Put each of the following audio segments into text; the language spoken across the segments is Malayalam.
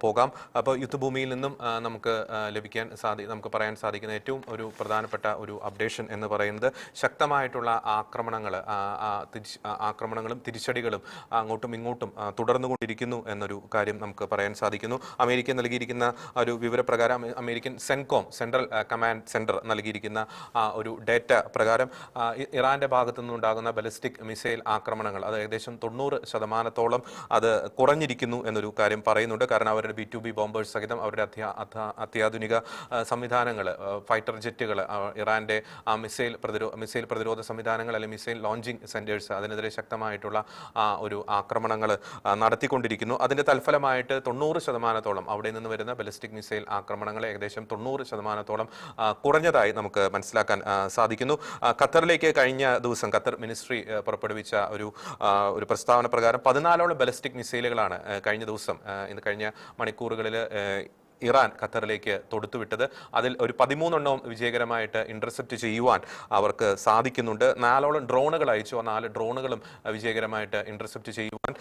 പോകാം. അപ്പോൾ യുദ്ധഭൂമിയിൽ നിന്നും നമുക്ക് നമുക്ക് പറയാൻ സാധിക്കുന്ന ഏറ്റവും ഒരു പ്രധാനപ്പെട്ട ഒരു അപ്ഡേഷൻ എന്ന് പറയുന്നത് ശക്തമായിട്ടുള്ള ആക്രമണങ്ങളും തിരിച്ചടികളും അങ്ങോട്ടും ഇങ്ങോട്ടും തുടർന്നുകൊണ്ടിരിക്കുന്നു എന്നൊരു കാര്യം നമുക്ക് പറയാൻ സാധിക്കുന്നു. അമേരിക്ക നൽകിയിരിക്കുന്ന ഒരു വിവരപ്രകാരം അമേരിക്കൻ സെൻട്രൽ കമാൻഡ് സെന്റർ നൽകിയിരിക്കുന്ന ഒരു ഡേറ്റ പ്രകാരം ഇറാന്റെ ഭാഗത്തു നിന്നുണ്ടാകുന്ന ബലിസ്റ്റിക് മിസൈൽ ആക്രമണങ്ങൾ അത് ഏകദേശം 90% അത് കുറഞ്ഞിരിക്കുന്നു എന്നൊരു കാര്യം പറയുന്നുണ്ട്. കാരണം അവരുടെ B2B ബോംബേഴ്സ് സഹിതം അവരുടെ അത്യാധുനിക സംവിധാനങ്ങൾ, ഫൈറ്റർ ജെറ്റുകൾ, ഇറാന്റെ മിസൈൽ പ്രതിരോധ സംവിധാനങ്ങൾ അല്ലെങ്കിൽ മിസൈൽ ലോഞ്ചിങ് സെന്റേഴ്സ് അതിനെതിരെ ശക്തമായിട്ടുള്ള ഒരു ആക്രമണങ്ങൾ നടത്തിക്കൊണ്ടിരിക്കുന്നു. അതിന്റെ തൽഫലമായിട്ട് 90% അവിടെ നിന്ന് വരുന്ന ബലിസ്റ്റിക് മിസൈൽ ആക്രമണങ്ങൾ ഏകദേശം 90% കുറഞ്ഞതായി നമുക്ക് മനസ്സിലാക്കാൻ സാധിക്കുന്നു. ഖത്തറിലേക്ക് കഴിഞ്ഞ ദിവസം ഖത്തർ മിനിസ്ട്രി പുറപ്പെടുവിച്ച ഒരു പ്രസ്താവന പ്രകാരം 14 ബലിസ്റ്റിക് മിസൈലുകളാണ് കഴിഞ്ഞ മണിക്കൂറുകളിൽ ഇറാൻ ഖത്തറിലേക്ക് തൊടുത്തുവിട്ടത്. അതിൽ ഒരു 13 വിജയകരമായിട്ട് ഇന്റർസെപ്റ്റ് ചെയ്യുവാൻ അവർക്ക് സാധിക്കുന്നുണ്ട്. 4 ഡ്രോണുകൾ അയച്ചു. 4 ഡ്രോണുകളും വിജയകരമായിട്ട് ഇന്റർസെപ്റ്റ് ചെയ്യുവാൻ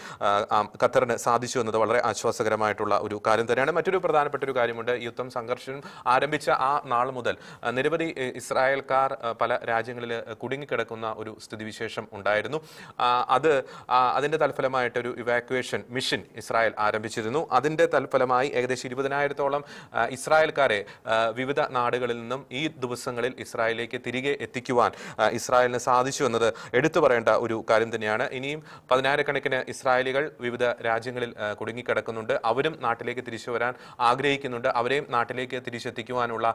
ഖത്തറിന് സാധിച്ചു എന്നത് വളരെ ആശ്വാസകരമായിട്ടുള്ള ഒരു കാര്യം തന്നെയാണ്. മറ്റൊരു പ്രധാനപ്പെട്ട ഒരു കാര്യമുണ്ട്. സംഘർഷം ആരംഭിച്ച ആ നാൾ മുതൽ നിരവധി ഇസ്രായേൽക്കാർ പല രാജ്യങ്ങളിൽ കുടുങ്ങിക്കിടക്കുന്ന ഒരു സ്ഥിതിവിശേഷം ഉണ്ടായിരുന്നു. അതിന്റെ തൽഫലമായിട്ട് ഒരു ഇവാക്യുവേഷൻ മിഷൻ ഇസ്രായേൽ ആരംഭിച്ചിരുന്നു. അതിന്റെ തൽഫലമായി ഏകദേശം 20,000 ഇസ്രായേൽക്കാരെ വിവിധ നാടുകളിൽ നിന്നും ഈ ദിവസങ്ങളിൽ ഇസ്രായേലിലേക്ക് തിരികെ എത്തിക്കുവാൻ ഇസ്രായേലിന് സാധിച്ചു എന്നത് എടുത്തു പറയേണ്ട ഒരു കാര്യം തന്നെയാണ്. ഇനിയും 10,000-കണക്കിന് ഇസ്രായേലികൾ വിവിധ രാജ്യങ്ങളിൽ കുടുങ്ങിക്കിടക്കുന്നുണ്ട്. അവരും നാട്ടിലേക്ക് തിരിച്ചു വരാൻ ആഗ്രഹിക്കുന്നുണ്ട്. അവരെയും നാട്ടിലേക്ക് തിരിച്ചെത്തിക്കുവാനുള്ള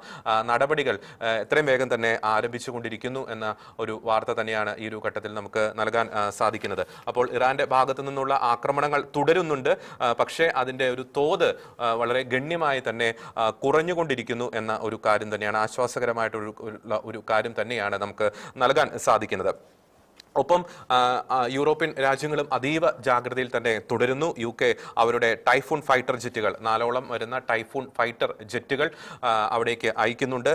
നടപടികൾ എത്രയും വേഗം തന്നെ ആരംഭിച്ചുകൊണ്ടിരിക്കുന്നു എന്ന ഒരു വാർത്ത തന്നെയാണ് ഈ ഒരു ഘട്ടത്തിൽ നമുക്ക് നൽകാൻ സാധിക്കുന്നത്. അപ്പോൾ ഇറാന്റെ ഭാഗത്തു നിന്നുള്ള ആക്രമണങ്ങൾ തുടരുന്നുണ്ട്. പക്ഷേ അതിന്റെ ഒരു തോത് വളരെ ഗണ്യമായി തന്നെ കുറഞ്ഞുകൊണ്ടിരിക്കുന്നു എന്ന ഒരു കാര്യം തന്നെയാണ്, ആശ്വാസകരമായിട്ടുള്ള ഒരു കാര്യം തന്നെയാണ് നമുക്ക് നൽകാൻ സാധിക്കുന്നത്. ഒപ്പം യൂറോപ്യൻ രാജ്യങ്ങളും അതീവ ജാഗ്രതയിൽ തന്നെ തുടരുന്നു. UK അവരുടെ ടൈഫൂൺ ഫൈറ്റർ ജെറ്റുകൾ 4 വരുന്ന ടൈഫൂൺ ഫൈറ്റർ ജെറ്റുകൾ അവിടേക്ക് അയക്കുന്നുണ്ട്.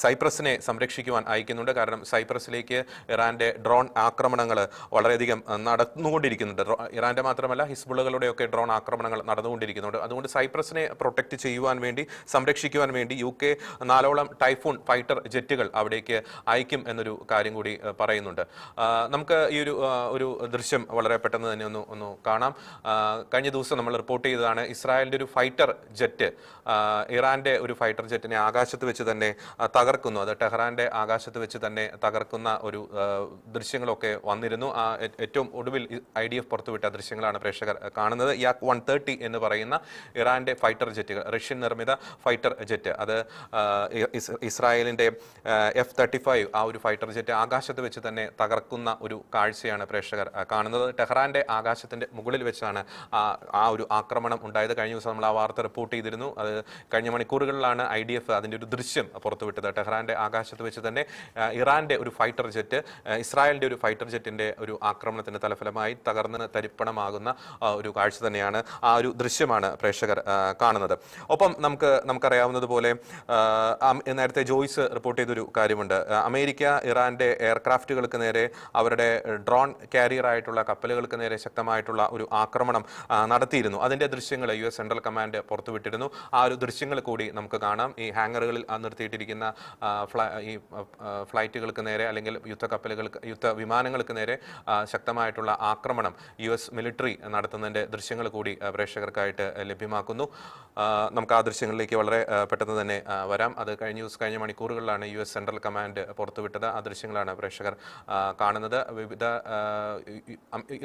സൈപ്രസിനെ സംരക്ഷിക്കുവാൻ അയക്കുന്നുണ്ട്. കാരണം സൈപ്രസിലേക്ക് ഇറാന്റെ ഡ്രോൺ ആക്രമണങ്ങൾ വളരെയധികം നടന്നുകൊണ്ടിരിക്കുന്നുണ്ട്. ഇറാന്റെ മാത്രമല്ല ഹിസ്ബുള്ളകളുടെയൊക്കെ ഡ്രോൺ ആക്രമണങ്ങൾ നടന്നുകൊണ്ടിരിക്കുന്നുണ്ട്. അതുകൊണ്ട് സൈപ്രസിനെ പ്രൊട്ടക്ട് ചെയ്യുവാൻ വേണ്ടി, സംരക്ഷിക്കുവാൻ വേണ്ടി UK 4 ടൈഫൂൺ ഫൈറ്റർ ജെറ്റുകൾ അവിടേക്ക് അയക്കും എന്നൊരു കാര്യം കൂടി പറയുന്നുണ്ട്. നമുക്ക് ഈ ഒരു ദൃശ്യം വളരെ പെട്ടെന്ന് തന്നെ ഒന്ന് കാണാം. കഴിഞ്ഞ ദിവസം നമ്മൾ റിപ്പോർട്ട് ചെയ്തതാണ് ഇസ്രായേലിന്റെ ഒരു ഫൈറ്റർ ജെറ്റ് ഇറാന്റെ ഒരു ഫൈറ്റർ ജെറ്റിനെ ആകാശത്ത് വെച്ച് തന്നെ തകർക്കുന്നു. അത് ടെഹ്റാന്റെ ആകാശത്ത് വെച്ച് തന്നെ തകർക്കുന്ന ഒരു ദൃശ്യങ്ങളൊക്കെ വന്നിരുന്നു. ഏറ്റവും ഒടുവിൽ IDF പുറത്തുവിട്ട ദൃശ്യങ്ങളാണ് പ്രേക്ഷകർ കാണുന്നത്. യാക് 130 എന്ന് പറയുന്ന ഇറാന്റെ ഫൈറ്റർ ജെറ്റുകൾ, റഷ്യൻ നിർമ്മിത ഫൈറ്റർ ജെറ്റ്, അത് ഇസ്രായേലിന്റെ F-35 ആ ഒരു ഫൈറ്റർ ജെറ്റ് ആകാശത്ത് വെച്ച് തന്നെ തകർക്കുന്ന ഒരു കാഴ്ചയാണ് പ്രേക്ഷകർ കാണുന്നത്. ടെഹ്റാന്റെ ആകാശത്തിന്റെ മുകളിൽ വെച്ചാണ് ആ ഒരു ആക്രമണം ഉണ്ടായത്. കഴിഞ്ഞ ദിവസം നമ്മൾ ആ വാർത്ത റിപ്പോർട്ട് ചെയ്തിരുന്നു. അത് കഴിഞ്ഞ മണിക്കൂറുകളിലാണ് IDF അതിന്റെ ഒരു ദൃശ്യം പുറത്തുവിട്ടത്. ടെഹ്റാന്റെ ആകാശത്ത് വെച്ച് തന്നെ ഇറാന്റെ ഒരു ഫൈറ്റർ ജെറ്റ് ഇസ്രായേലിന്റെ ഒരു ഫൈറ്റർ ജെറ്റിന്റെ ഒരു ആക്രമണത്തിന്റെ തലഫലമായി തകർന്ന് തരിപ്പണമാകുന്ന ഒരു കാഴ്ച തന്നെയാണ്, ആ ഒരു ദൃശ്യമാണ് പ്രേക്ഷകർ കാണുന്നത്. ഒപ്പം നമുക്കറിയാവുന്നതുപോലെ നേരത്തെ ജോയ്സ് റിപ്പോർട്ട് ചെയ്തൊരു കാര്യമുണ്ട്. അമേരിക്ക ഇറാന്റെ എയർക്രാഫ്റ്റുകൾക്ക് നേരെ, അവരുടെ ഡ്രോൺ കാരിയർ ആയിട്ടുള്ള കപ്പലുകൾക്ക് നേരെ ശക്തമായിട്ടുള്ള ഒരു ആക്രമണം നടത്തിയിരുന്നു. അതിന്റെ ദൃശ്യങ്ങൾ US സെൻട്രൽ കമാൻഡ് പുറത്തുവിട്ടിരുന്നു. ആ ഒരു ദൃശ്യങ്ങൾ കൂടി നമുക്ക് കാണാം. ഈ ഹാങ്ങറുകളിൽ നിർത്തിയിട്ടിരിക്കുന്ന ഈ ഫ്ലൈറ്റുകൾക്ക് നേരെ അല്ലെങ്കിൽ യുദ്ധ വിമാനങ്ങൾക്ക് നേരെ ശക്തമായിട്ടുള്ള ആക്രമണം US മിലിറ്ററി നടത്തുന്നതിന്റെ ദൃശ്യങ്ങൾ കൂടി പ്രേക്ഷകർക്കായിട്ട് ലഭ്യമാക്കുന്നു. നമുക്ക് ആ ദൃശ്യങ്ങളിലേക്ക് വളരെ പെട്ടെന്ന് തന്നെ വരാം. അത് കഴിഞ്ഞ മണിക്കൂറുകളിലാണ് US സെൻട്രൽ കമാൻഡ് പുറത്തുവിട്ടത്. ആ ദൃശ്യങ്ങളാണ് പ്രേക്ഷകർ കാണുന്നത്.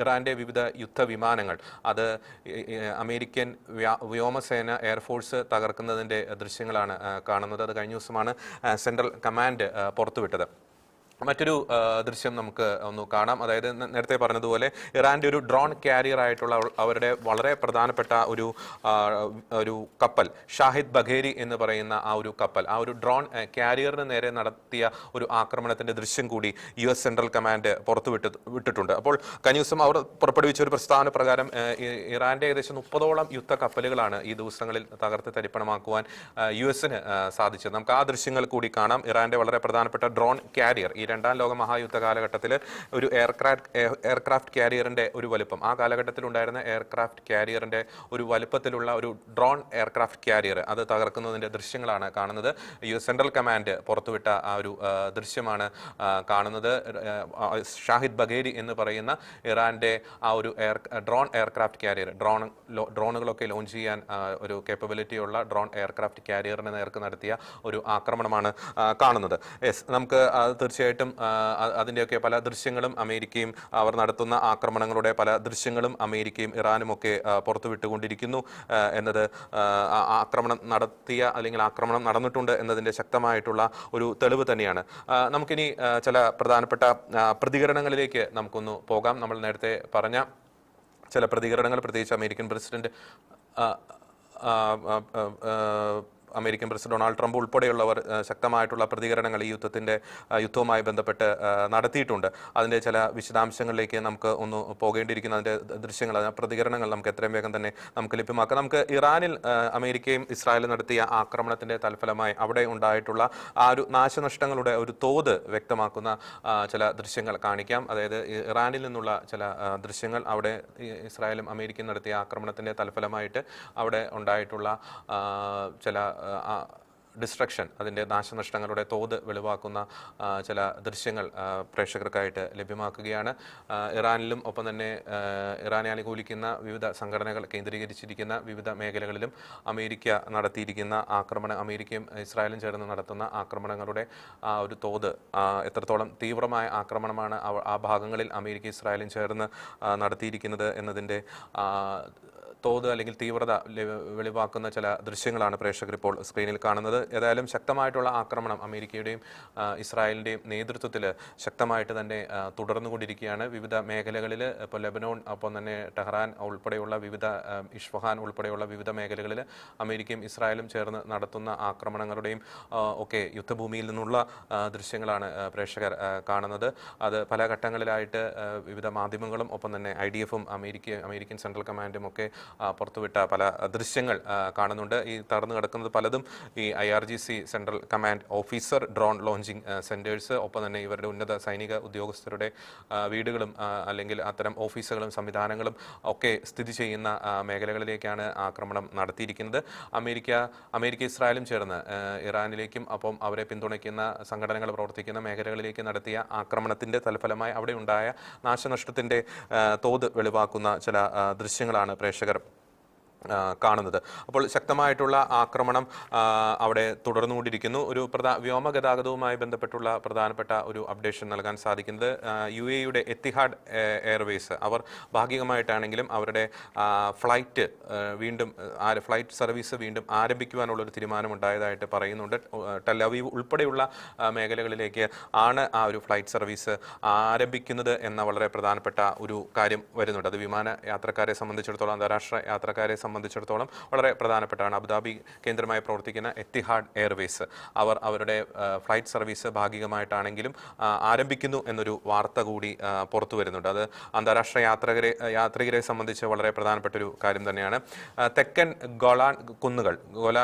ഇറാന്റെ വിവിധ യുദ്ധവിമാനങ്ങൾ, അത് അമേരിക്കൻ വ്യോമസേന എയർഫോഴ്സ് തകർക്കുന്നതിന്റെ ദൃശ്യങ്ങളാണ് കാണുന്നത്. അത് കഴിഞ്ഞ ദിവസമാണ് സെൻട്രൽ കമാൻഡ് പുറത്തുവിട്ടത്. മറ്റൊരു ദൃശ്യം നമുക്ക് ഒന്ന് കാണാം. അതായത് നേരത്തെ പറഞ്ഞതുപോലെ ഇറാന്റെ ഒരു ഡ്രോൺ കാരിയർ ആയിട്ടുള്ള അവരുടെ വളരെ പ്രധാനപ്പെട്ട ഒരു കപ്പൽ, ഷാഹിദ് ബഘേരി എന്ന് പറയുന്ന ആ ഒരു കപ്പൽ, ആ ഒരു ഡ്രോൺ കാരിയറിന് നേരെ നടത്തിയ ഒരു ആക്രമണത്തിന്റെ ദൃശ്യം കൂടി US സെൻട്രൽ കമാൻഡ് വിട്ടിട്ടുണ്ട്. അപ്പോൾ കഴിഞ്ഞ ദിവസം അവർ പുറപ്പെടുവിച്ച ഒരു പ്രസ്താവന പ്രകാരം ഇറാന്റെ ഏകദേശം 30ഓളം യുദ്ധ കപ്പലുകളാണ് ഈ ദിവസങ്ങളിൽ തകർത്ത് തരിപ്പണമാക്കുവാൻ US-ന് സാധിച്ചത്. നമുക്ക് ആ ദൃശ്യങ്ങൾ കൂടി കാണാം. ഇറാന്റെ വളരെ പ്രധാനപ്പെട്ട ഡ്രോൺ കാരിയർ, ഈ രണ്ടാം ലോക മഹായുദ്ധ കാലഘട്ടത്തിൽ ഒരു എയർക്രാഫ്റ്റ് കാരിയറിൻ്റെ ഒരു വലുപ്പം, ആ കാലഘട്ടത്തിലുണ്ടായിരുന്ന എയർക്രാഫ്റ്റ് കാരിയറിൻ്റെ ഒരു വലുപ്പത്തിലുള്ള ഒരു ഡ്രോൺ എയർക്രാഫ്റ്റ് കാരിയർ അത് തകർക്കുന്നതിൻ്റെ ദൃശ്യങ്ങളാണ് കാണുന്നത്. സെൻട്രൽ കമാൻഡ് പുറത്തുവിട്ട ആ ഒരു ദൃശ്യമാണ് കാണുന്നത്. ഷാഹിദ് ബഗേരി എന്ന് പറയുന്ന ഇറാൻ്റെ ആ ഒരു ഡ്രോൺ എയർക്രാഫ്റ്റ് കാരിയർ, ഡ്രോണുകളൊക്കെ ലോഞ്ച് ചെയ്യാൻ ഒരു കേപ്പബിലിറ്റിയുള്ള ഡ്രോൺ എയർക്രാഫ്റ്റ് കാരിയറിന് നേർക്ക് നടത്തിയ ഒരു ആക്രമണമാണ് കാണുന്നത്. നമുക്ക് തീർച്ചയായിട്ടും അതിൻ്റെയൊക്കെ പല ദൃശ്യങ്ങളും അമേരിക്കയും അവർ നടത്തുന്ന ആക്രമണങ്ങളുടെ പല ദൃശ്യങ്ങളും അമേരിക്കയും ഇറാനും ഒക്കെ പുറത്തുവിട്ടുകൊണ്ടിരിക്കുന്നു എന്നത് ആക്രമണം നടത്തിയ അല്ലെങ്കിൽ ആക്രമണം നടന്നിട്ടുണ്ട് എന്നതിൻ്റെ ശക്തമായിട്ടുള്ള ഒരു തെളിവ് തന്നെയാണ്. നമുക്കിനി ചില പ്രധാനപ്പെട്ട പ്രതികരണങ്ങളിലേക്ക് നമുക്കൊന്ന് പോകാം. നമ്മൾ നേരത്തെ പറഞ്ഞ ചില പ്രതികരണങ്ങൾ, പ്രത്യേകിച്ച് അമേരിക്കൻ പ്രസിഡന്റ് ഡൊണാൾഡ് ട്രംപ് ഉൾപ്പെടെയുള്ളവർ ശക്തമായിട്ടുള്ള പ്രതികരണങ്ങൾ ഈ യുദ്ധവുമായി ബന്ധപ്പെട്ട് നടത്തിയിട്ടുണ്ട്. അതിൻ്റെ ചില വിശദാംശങ്ങളിലേക്ക് നമുക്ക് ഒന്ന് പോകേണ്ടിയിരിക്കുന്ന അതിൻ്റെ ദൃശ്യങ്ങൾ, പ്രതികരണങ്ങൾ നമുക്ക് എത്രയും വേഗം തന്നെ നമുക്ക് ലഭ്യമാക്കാം. നമുക്ക് ഇറാനിൽ അമേരിക്കയും ഇസ്രായേലും നടത്തിയ ആക്രമണത്തിൻ്റെ തൽഫലമായി അവിടെ ഉണ്ടായിട്ടുള്ള ആ ഒരു നാശനഷ്ടങ്ങളുടെ ഒരു തോത് വ്യക്തമാക്കുന്ന ചില ദൃശ്യങ്ങൾ കാണിക്കാം. അതായത് ഇറാനിൽ നിന്നുള്ള ചില ദൃശ്യങ്ങൾ, അവിടെ ഇസ്രായേലും അമേരിക്കയും നടത്തിയ ആക്രമണത്തിൻ്റെ തൽഫലമായിട്ട് അവിടെ ഉണ്ടായിട്ടുള്ള ചില ഡിസ്ട്രക്ഷൻ, അതിൻ്റെ നാശനഷ്ടങ്ങളുടെ തോത് വെളിവാക്കുന്ന ചില ദൃശ്യങ്ങൾ പ്രേക്ഷകർക്കായിട്ട് ലഭ്യമാക്കുകയാണ്. ഇറാനിലും ഒപ്പം തന്നെ ഇറാനെ അനുകൂലിക്കുന്ന വിവിധ സംഘടനകൾ കേന്ദ്രീകരിച്ചിരിക്കുന്ന വിവിധ മേഖലകളിലും അമേരിക്കയും ഇസ്രായേലും ചേർന്ന് നടത്തുന്ന ആക്രമണങ്ങളുടെ ഒരു തോത്, എത്രത്തോളം തീവ്രമായ ആക്രമണമാണ് ആ ഭാഗങ്ങളിൽ അമേരിക്ക ഇസ്രായേലും ചേർന്ന് നടത്തിയിരിക്കുന്നത് എന്നതിൻ്റെ തോത് അല്ലെങ്കിൽ തീവ്രത വെളിവാക്കുന്ന ചില ദൃശ്യങ്ങളാണ് പ്രേക്ഷകർ ഇപ്പോൾ സ്ക്രീനിൽ കാണുന്നത്. ഏതായാലും ശക്തമായിട്ടുള്ള ആക്രമണം അമേരിക്കയുടെയും ഇസ്രായേലിൻ്റെയും നേതൃത്വത്തിൽ ശക്തമായിട്ട് തന്നെ തുടർന്നുകൊണ്ടിരിക്കുകയാണ്. വിവിധ മേഖലകളിൽ ഇപ്പോൾ ലെബനോൺ, ഒപ്പം തന്നെ ടെഹ്റാൻ ഉൾപ്പെടെയുള്ള ഇഷ്ഫഹാൻ ഉൾപ്പെടെയുള്ള വിവിധ മേഖലകളിൽ അമേരിക്കയും ഇസ്രായേലും ചേർന്ന് നടത്തുന്ന ആക്രമണങ്ങളുടെയും ഒക്കെ യുദ്ധഭൂമിയിൽ നിന്നുള്ള ദൃശ്യങ്ങളാണ് പ്രേക്ഷകർ കാണുന്നത്. അത് പല ഘട്ടങ്ങളിലായിട്ട് വിവിധ മാധ്യമങ്ങളും ഒപ്പം തന്നെ IDF-ഉം അമേരിക്കൻ സെൻട്രൽ കമാൻഡും ഒക്കെ പുറത്തുവിട്ട പല ദൃശ്യങ്ങൾ കാണുന്നുണ്ട്. ഈ തകർന്നു കിടക്കുന്നത് പലതും ഈ IRGC central command officer drone launching centres, ഒപ്പം തന്നെ ഇവരുടെ ഉന്നത സൈനിക ഉദ്യോഗസ്ഥരുടെ വീടുകളും അല്ലെങ്കിൽ അത്തരം ഓഫീസുകളും സംവിധാനങ്ങളും ഒക്കെ സ്ഥിതി ചെയ്യുന്ന മേഖലകളിലേക്കാണ് ആക്രമണം നടത്തിയിരിക്കുന്നത്. അമേരിക്ക ഇസ്രായേലും ചേർന്ന് ഇറാനിലേക്കും ഒപ്പം അവരെ പിന്തുണയ്ക്കുന്ന സംഘടനകൾ പ്രവർത്തിക്കുന്ന മേഖലകളിലേക്ക് നടത്തിയ ആക്രമണത്തിൻ്റെ തൽഫലമായി അവിടെ ഉണ്ടായ നാശനഷ്ടത്തിൻ്റെ തോത് വെളിവാക്കുന്ന ചില ദൃശ്യങ്ങളാണ് പ്രേക്ഷകർ കാണുന്നത്. അപ്പോൾ ശക്തമായിട്ടുള്ള ആക്രമണം അവിടെ തുടർന്നുകൊണ്ടിരിക്കുന്നു. ഒരു വ്യോമഗതാഗതവുമായി ബന്ധപ്പെട്ടുള്ള പ്രധാനപ്പെട്ട ഒരു അപ്ഡേഷൻ നൽകാൻ സാധിക്കുന്നത് UAE-യുടെ എത്തിഹാഡ് എയർവേസ്, അവർ ഭാഗികമായിട്ടാണെങ്കിലും അവരുടെ ഫ്ലൈറ്റ് സർവീസ് വീണ്ടും ആരംഭിക്കുവാനുള്ളൊരു തീരുമാനമുണ്ടായതായിട്ട് പറയുന്നുണ്ട്. ടെൽ-അവീവ് ഉൾപ്പെടെയുള്ള മേഖലകളിലേക്ക് ആണ് ആ ഒരു ഫ്ലൈറ്റ് സർവീസ് ആരംഭിക്കുന്നത് എന്ന വളരെ പ്രധാനപ്പെട്ട ഒരു കാര്യം വരുന്നുണ്ട്. അത് വിമാന യാത്രക്കാരെ സംബന്ധിച്ചിടത്തോളം, അന്താരാഷ്ട്ര യാത്രക്കാരെ സംബന്ധിച്ചിടത്തോളം വളരെ പ്രധാനപ്പെട്ടാണ്. അബുദാബി കേന്ദ്രമായി പ്രവർത്തിക്കുന്ന എത്തിഹാഡ് എയർവേസ് അവരുടെ ഫ്ലൈറ്റ് സർവീസ് ഭാഗികമായിട്ടാണെങ്കിലും ആരംഭിക്കുന്നു എന്നൊരു വാർത്ത കൂടി പുറത്തു വരുന്നുണ്ട്. അത് അന്താരാഷ്ട്ര യാത്രികരെ സംബന്ധിച്ച് വളരെ പ്രധാനപ്പെട്ട ഒരു കാര്യം തന്നെയാണ്. തെക്കൻ ഗോലാൻ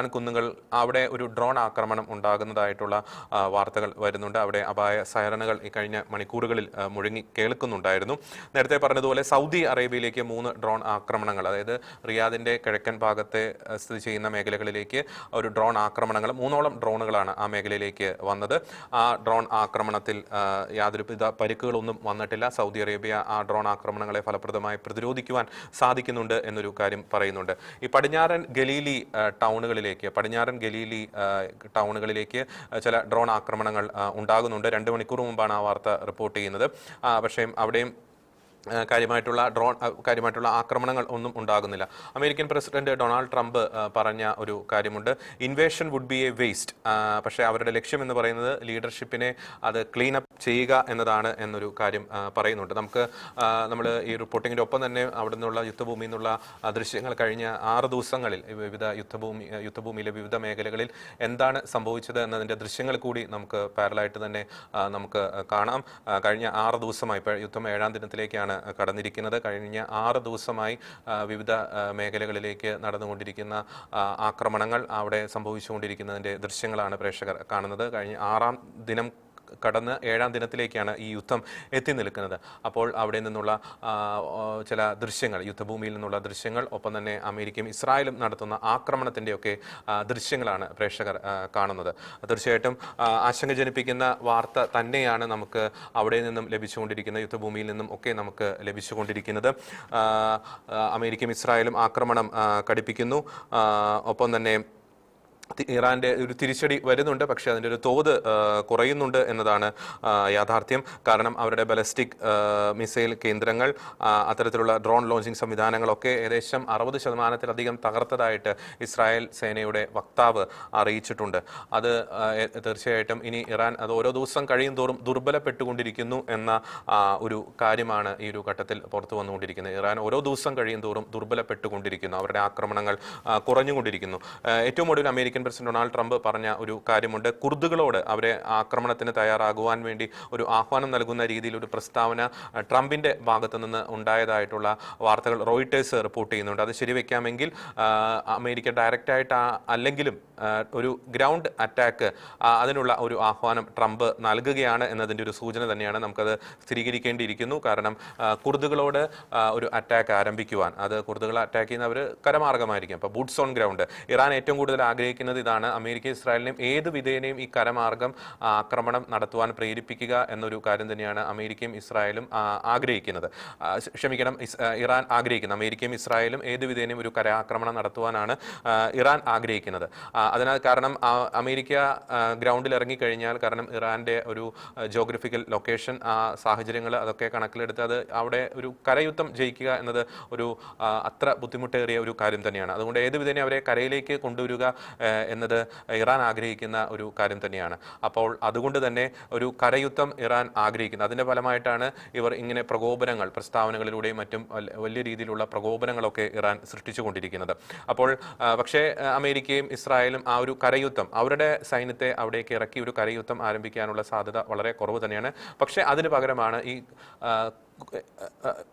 കുന്നുകൾ അവിടെ ഒരു ഡ്രോൺ ആക്രമണം ഉണ്ടാകുന്നതായിട്ടുള്ള വാർത്തകൾ വരുന്നുണ്ട്. അവിടെ അപായ സൈറനുകൾ ഈ കഴിഞ്ഞ മണിക്കൂറുകളിൽ മുഴങ്ങി കേൾക്കുന്നുണ്ടായിരുന്നു. നേരത്തെ പറഞ്ഞതുപോലെ സൗദി അറേബ്യയിലേക്ക് 3 ഡ്രോൺ ആക്രമണങ്ങൾ, അതായത് റിയാദിൻ്റെ കിഴക്കൻ ഭാഗത്തെ സ്ഥിതി ചെയ്യുന്ന മേഖലകളിലേക്ക് ഒരു ഡ്രോൺ ആക്രമണങ്ങൾ, 3ഓളം ഡ്രോണുകളാണ് ആ മേഖലയിലേക്ക് വന്നത്. ആ ഡ്രോൺ ആക്രമണത്തിൽ യാതൊരുവിധ പരിക്കുകളൊന്നും വന്നിട്ടില്ല. സൗദി അറേബ്യ ആ ഡ്രോൺ ആക്രമണങ്ങളെ ഫലപ്രദമായി പ്രതിരോധിക്കുവാൻ സാധിക്കുന്നുണ്ട് എന്നൊരു കാര്യം പറയുന്നുണ്ട്. ഈ പടിഞ്ഞാറൻ ഗലീലി ടൗണുകളിലേക്ക് ചില ഡ്രോൺ ആക്രമണങ്ങൾ ഉണ്ടാകുന്നുണ്ട്. 2 മണിക്കൂർ മുമ്പാണ് ആ വാർത്ത റിപ്പോർട്ട് ചെയ്യുന്നത്. പക്ഷേ അവിടെയും കാര്യമായിട്ടുള്ള ആക്രമണങ്ങൾ ഒന്നും ഉണ്ടാകുന്നില്ല. അമേരിക്കൻ പ്രസിഡന്റ് ഡൊണാൾഡ് ട്രംപ് പറഞ്ഞ ഒരു കാര്യമുണ്ട്, invasion would be a waste. പക്ഷേ അവരുടെ ലക്ഷ്യം എന്ന് പറയുന്നത് ലീഡർഷിപ്പിനെ അത് ക്ലീൻ അപ്പ് ചെയ്യുക എന്നതാണ് എന്നൊരു കാര്യം പറയുന്നുണ്ട്. നമ്മൾ ഈ റിപ്പോർട്ടിങ്ങിൻ്റെ ഒപ്പം തന്നെ അവിടെ നിന്നുള്ള യുദ്ധഭൂമിയിൽ നിന്നുള്ള ദൃശ്യങ്ങൾ കഴിഞ്ഞ 6 ദിവസങ്ങളിൽ വിവിധ യുദ്ധഭൂമിയിലെ വിവിധ മേഖലകളിൽ എന്താണ് സംഭവിച്ചത് എന്നതിൻ്റെ ദൃശ്യങ്ങൾ കൂടി നമുക്ക് പാരലായിട്ട് തന്നെ നമുക്ക് കാണാം. കഴിഞ്ഞ 6 ദിവസമായി, ഇപ്പോൾ യുദ്ധം 7ാം ദിനത്തിലേക്കാണ് കടന്നിരിക്കുന്നത്. കഴിഞ്ഞ 6 ദിവസമായി വിവിധ മേഖലകളിലേക്ക് നടന്നുകൊണ്ടിരിക്കുന്ന ആക്രമണങ്ങൾ അവിടെ സംഭവിച്ചുകൊണ്ടിരിക്കുന്നതിൻ്റെ ദൃശ്യങ്ങളാണ് പ്രേക്ഷകർ കാണുന്നത്. കഴിഞ്ഞ 6ാം ദിനം കടന്ന് 7ാം ദിനത്തിലേക്കാണ് ഈ യുദ്ധം എത്തി നിൽക്കുന്നത്. അപ്പോൾ അവിടെ നിന്നുള്ള ചില ദൃശ്യങ്ങൾ, യുദ്ധഭൂമിയിൽ നിന്നുള്ള ദൃശ്യങ്ങൾ, ഒപ്പം തന്നെ അമേരിക്കയും ഇസ്രായേലും നടത്തുന്ന ആക്രമണത്തിൻ്റെയൊക്കെ ദൃശ്യങ്ങളാണ് പ്രേക്ഷകർ കാണുന്നത്. തീർച്ചയായിട്ടും ആശങ്ക ജനിപ്പിക്കുന്ന വാർത്ത തന്നെയാണ് നമുക്ക് അവിടെ നിന്നും ലഭിച്ചുകൊണ്ടിരിക്കുന്നത്, യുദ്ധഭൂമിയിൽ നിന്നും ഒക്കെ നമുക്ക് ലഭിച്ചുകൊണ്ടിരിക്കുന്നത്. അമേരിക്കയും ഇസ്രായേലും ആക്രമണം കടുപ്പിക്കുന്നു. ഒപ്പം തന്നെ ഇറാന്റെ ഒരു തിരിച്ചടി വരുന്നുണ്ട്, പക്ഷേ അതിൻ്റെ ഒരു തോത് കുറയുന്നുണ്ട് എന്നതാണ് യാഥാർത്ഥ്യം. കാരണം അവരുടെ ബലസ്റ്റിക് മിസൈൽ കേന്ദ്രങ്ങൾ, അത്തരത്തിലുള്ള ഡ്രോൺ ലോഞ്ചിങ് സംവിധാനങ്ങളൊക്കെ ഏകദേശം 60% തകർത്തതായിട്ട് ഇസ്രായേൽ സേനയുടെ വക്താവ് അറിയിച്ചിട്ടുണ്ട്. അത് തീർച്ചയായിട്ടും ഇനി ഇറാൻ അത് ഓരോ ദിവസം കഴിയും തോറും ദുർബലപ്പെട്ടുകൊണ്ടിരിക്കുന്നു എന്ന ഒരു കാര്യമാണ് ഈ ഒരു ഘട്ടത്തിൽ പുറത്തു വന്നുകൊണ്ടിരിക്കുന്നത്. ഇറാൻ ഓരോ ദിവസം കഴിയും തോറും ദുർബലപ്പെട്ടുകൊണ്ടിരിക്കുന്നു, അവരുടെ ആക്രമണങ്ങൾ കുറഞ്ഞുകൊണ്ടിരിക്കുന്നു. ഏറ്റവും ഒടുവിൽ അമേരിക്കൻ പ്രസിഡന്റ് ഡൊണാൾഡ് ട്രംപ് പറഞ്ഞ ഒരു കാര്യമുണ്ട്. കുർദുകളോട് അവരെ ആക്രമണത്തിന് തയ്യാറാകുവാൻ വേണ്ടി ഒരു ആഹ്വാനം നൽകുന്ന രീതിയിൽ ഒരു പ്രസ്താവന ട്രംപിന്റെ ഭാഗത്തു നിന്ന് ഉണ്ടായതായിട്ടുള്ള വാർത്തകൾ റോയിട്ടേഴ്സ് റിപ്പോർട്ട് ചെയ്യുന്നുണ്ട്. അത് ശരിവെക്കാമെങ്കിൽ അമേരിക്ക ഡയറക്റ്റായിട്ട് അല്ലെങ്കിലും ഒരു ഗ്രൗണ്ട് അറ്റാക്ക്, അതിനുള്ള ഒരു ആഹ്വാനം ട്രംപ് നൽകുകയാണ് എന്നതിൻ്റെ ഒരു സൂചന തന്നെയാണ്. നമുക്കത് സ്ഥിരീകരിക്കേണ്ടിയിരിക്കുന്നു. കാരണം കുർദുകളോട് ഒരു അറ്റാക്ക് ആരംഭിക്കുവാൻ, അത് കുർദുകളെ അറ്റാക്ക് ചെയ്യുന്നവർ കരമാർഗമായിരിക്കും. അപ്പോൾ ബൂട്ട്സ് ഓൺ ഗ്രൗണ്ട് ഇറാൻ ഏറ്റവും കൂടുതൽ ആഗ്രഹിക്കുന്നത് ഇതാണ്. അമേരിക്ക ഇസ്രായേലിനെയും ഏത് വിധേനയും ഈ കരമാർഗം ആക്രമണം നടത്തുവാൻ പ്രേരിപ്പിക്കുക എന്നൊരു കാര്യം തന്നെയാണ് അമേരിക്കയും ഇസ്രായേലും ആഗ്രഹിക്കുന്നത്. ഇറാൻ ആഗ്രഹിക്കുന്നത്. അമേരിക്കയും ഇസ്രായേലും ഏത് വിധേനയും ഒരു കരാക്രമണം നടത്തുവാനാണ് ഇറാൻ ആഗ്രഹിക്കുന്നത്. അതിനാൽ കാരണം അമേരിക്ക ഗ്രൗണ്ടിൽ ഇറങ്ങിക്കഴിഞ്ഞാൽ, കാരണം ഇറാന്റെ ഒരു ജോഗ്രഫിക്കൽ ലൊക്കേഷൻ, ആ സാഹചര്യങ്ങൾ അതൊക്കെ കണക്കിലെടുത്ത് അത് അവിടെ ഒരു കരയുദ്ധം ജയിക്കുക എന്നത് ഒരു അത്ര ബുദ്ധിമുട്ടേറിയ ഒരു കാര്യം തന്നെയാണ്. അതുകൊണ്ട് ഏത് വിധേന അവരെ കരയിലേക്ക് കൊണ്ടുവരിക എന്നത് ഇറാൻ ആഗ്രഹിക്കുന്ന ഒരു കാര്യം തന്നെയാണ്. അപ്പോൾ അതുകൊണ്ട് തന്നെ ഒരു കരയുദ്ധം ഇറാൻ ആഗ്രഹിക്കുന്നത്. അതിൻ്റെ ഫലമായിട്ടാണ് ഇവർ ഇങ്ങനെ പ്രകോപനങ്ങൾ, പ്രസ്താവനകളിലൂടെയും മറ്റും വലിയ രീതിയിലുള്ള പ്രകോപനങ്ങളൊക്കെ ഇറാൻ സൃഷ്ടിച്ചുകൊണ്ടിരിക്കുന്നത്. അപ്പോൾ പക്ഷേ അമേരിക്കയും ഇസ്രായേലും ആ ഒരു കരയുദ്ധം, അവരുടെ സൈന്യത്തെ അവിടേക്ക് ഇറക്കി ഒരു കരയുദ്ധം ആരംഭിക്കാനുള്ള സാധ്യത വളരെ കുറവ് തന്നെയാണ്. പക്ഷേ അതിന് പകരമാണ്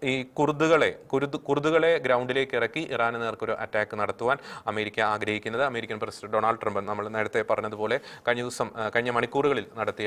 ഈ കുർദുകളെ ഗ്രൗണ്ടിലേക്ക് ഇറക്കി ഇറാന് നേർക്കൊരു അറ്റാക്ക് നടത്തുവാൻ അമേരിക്ക ആഗ്രഹിക്കുന്നത്. അമേരിക്കൻ പ്രസിഡന്റ് ഡൊണാൾഡ് ട്രംപ് നമ്മൾ നേരത്തെ പറഞ്ഞതുപോലെ കഴിഞ്ഞ മണിക്കൂറുകളിൽ നടത്തിയ